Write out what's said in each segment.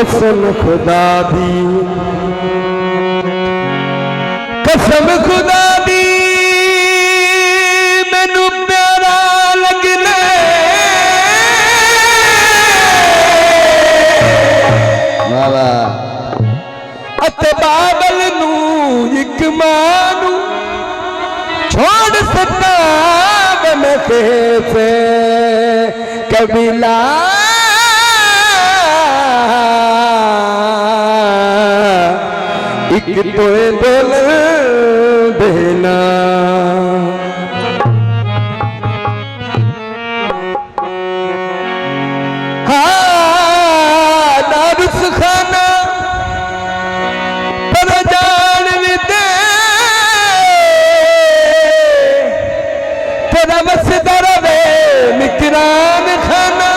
कसम खुदा दी, कसम खुदा दी मैनू प्यारा लगना बाबा अते बादल नू एक मानू छोड़ सकता बन के से कबीला एक तो बोल देना हाँ दारुस खाना पर जान भी दे तेरा मसदर वे मिकरान खाना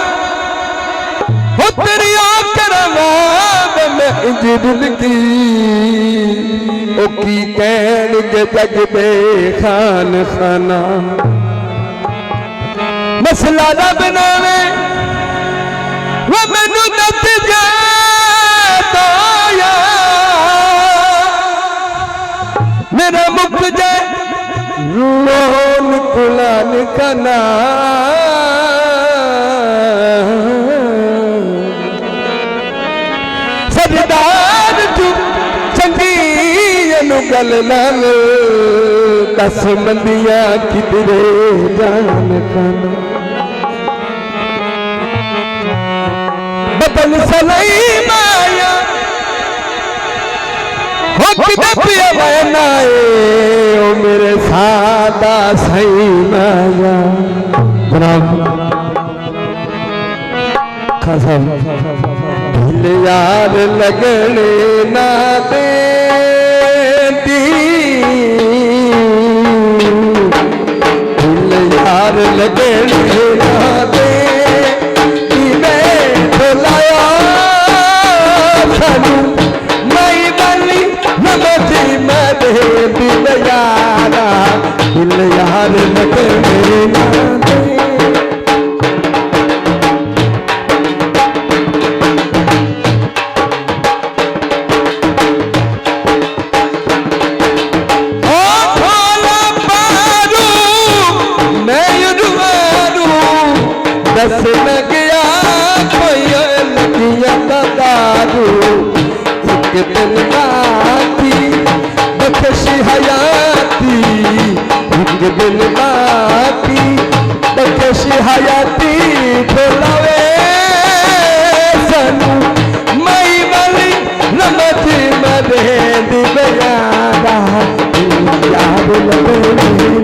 हो तेरी करवा मैं दिल की ओ की कैन के जग दे खान खाना मसला ना बनावे वो मैनू दस जाता मेरा मुख जाए रोन कुलान कना सरदार चुप चंगी गल लाल दस मंदिया किधरे जान खाना बदल सलई माया हो किधर पिया बनाए ओ मेरे सादा सही माया जनाब कसम दिल यार लगने ना दे दिल यार लगने ना दे मैं भुलाया सानू मई बनी नमती मैं दे दिल यारा दिल यार लगने ना दे दस में गया कोई लगिया दारू एक दिन बाकी बख्शी हयाती एक दिन बाकी बख्शी हयाती बोलावे सनू मई वाली नमती मरे दिव्यारा याद लगे